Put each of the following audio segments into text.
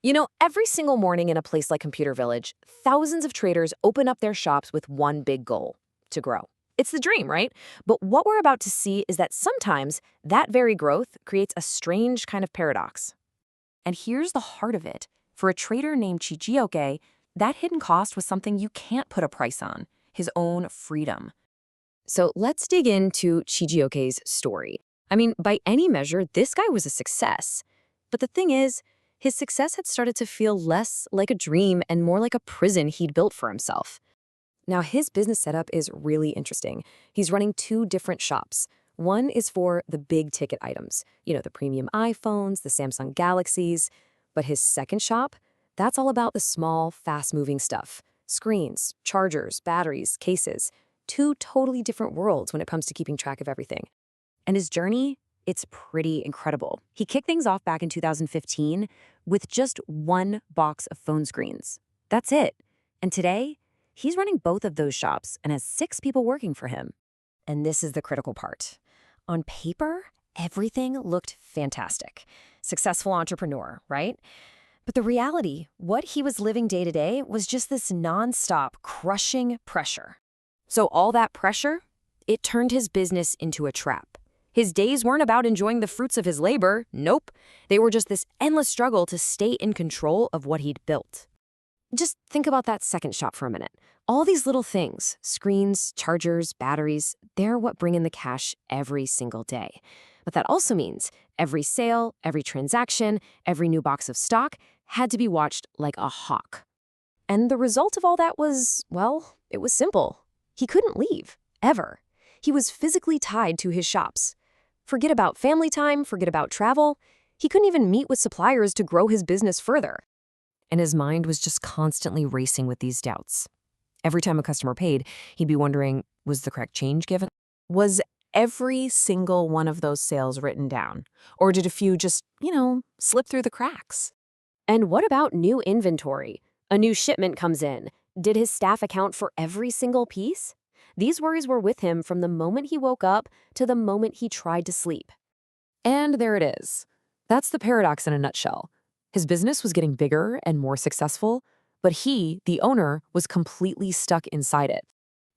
Every single morning in a place like Computer Village, thousands of traders open up their shops with one big goal: to grow. It's the dream, right? But what we're about to see is that sometimes that very growth creates a strange kind of paradox. And here's the heart of it. For a trader named Chijioke, that hidden cost was something you can't put a price on: his own freedom. So let's dig into Chijioke's story. By any measure, this guy was a success. But the thing is, his success had started to feel less like a dream and more like a prison he'd built for himself. Now, his business setup is really interesting. He's running two different shops. One is for the big ticket items, the premium iPhones, the Samsung Galaxies. But his second shop, that's all about the small, fast-moving stuff: screens, chargers, batteries, cases. Two totally different worlds when it comes to keeping track of everything. And his journey, it's pretty incredible. He kicked things off back in 2015 with just one box of phone screens. That's it. And today, he's running both of those shops and has 6 people working for him. And this is the critical part. On paper, everything looked fantastic. Successful entrepreneur, right? But the reality, what he was living day to day, was just this nonstop, crushing pressure. So all that pressure, it turned his business into a trap. His days weren't about enjoying the fruits of his labor. Nope. They were just this endless struggle to stay in control of what he'd built. Just think about that second shop for a minute. All these little things, screens, chargers, batteries, they're what bring in the cash every single day. But that also means every sale, every transaction, every new box of stock had to be watched like a hawk. And the result of all that was, well, it was simple. He couldn't leave, ever. He was physically tied to his shops. Forget about family time, forget about travel. He couldn't even meet with suppliers to grow his business further. And his mind was just constantly racing with these doubts. Every time a customer paid, he'd be wondering, was the correct change given? Was every single one of those sales written down? Or did a few just, slip through the cracks? And what about new inventory? A new shipment comes in. Did his staff account for every single piece? These worries were with him from the moment he woke up to the moment he tried to sleep. And there it is. That's the paradox in a nutshell. His business was getting bigger and more successful, but he, the owner, was completely stuck inside it.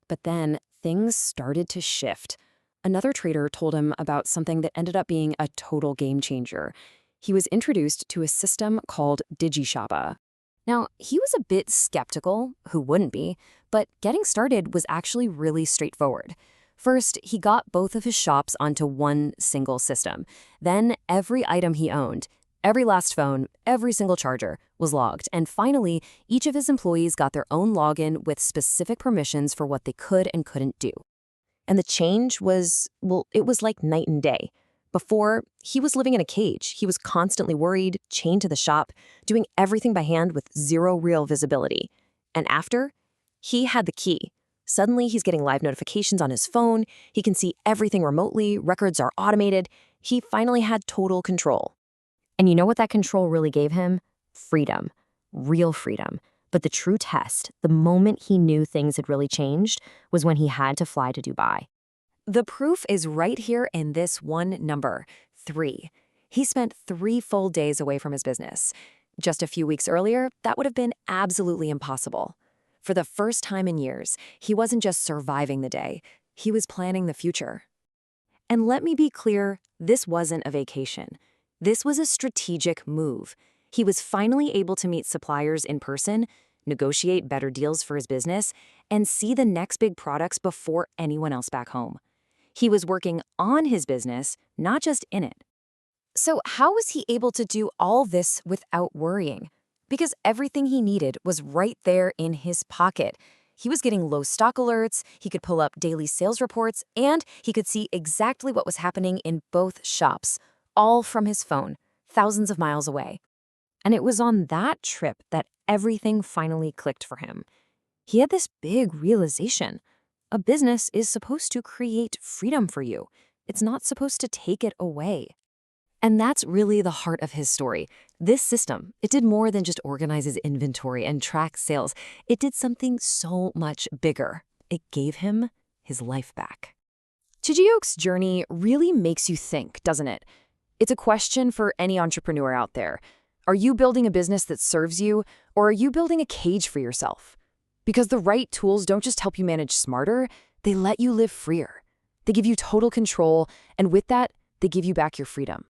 But then things started to shift. Another trader told him about something that ended up being a total game changer. He was introduced to a system called DigiShoppa. Now, he was a bit skeptical, who wouldn't be, but getting started was actually really straightforward. First, he got both of his shops onto one single system. Then every item he owned, every last phone, every single charger, was logged. And finally, each of his employees got their own login with specific permissions for what they could and couldn't do. And the change was, well, it was like night and day. Before, he was living in a cage. He was constantly worried, chained to the shop, doing everything by hand with zero real visibility. And after, he had the key. Suddenly, he's getting live notifications on his phone. He can see everything remotely. Records are automated. He finally had total control. And you know what that control really gave him? Freedom. Real freedom. But the true test, the moment he knew things had really changed, was when he had to fly to Dubai. The proof is right here in this one number, 3. He spent 3 full days away from his business. Just a few weeks earlier, that would have been absolutely impossible. For the first time in years, he wasn't just surviving the day, he was planning the future. And let me be clear, this wasn't a vacation. This was a strategic move. He was finally able to meet suppliers in person, negotiate better deals for his business, and see the next big products before anyone else back home. He was working on his business, not just in it. So how was he able to do all this without worrying? Because everything he needed was right there in his pocket. He was getting low stock alerts, he could pull up daily sales reports, and he could see exactly what was happening in both shops, all from his phone, thousands of miles away. And it was on that trip that everything finally clicked for him. He had this big realization. A business is supposed to create freedom for you. It's not supposed to take it away. And that's really the heart of his story. This system, it did more than just organize his inventory and track sales. It did something so much bigger. It gave him his life back. Chijioke's journey really makes you think, doesn't it? It's a question for any entrepreneur out there. Are you building a business that serves you, or are you building a cage for yourself? Because the right tools don't just help you manage smarter, they let you live freer. They give you total control, and with that, they give you back your freedom.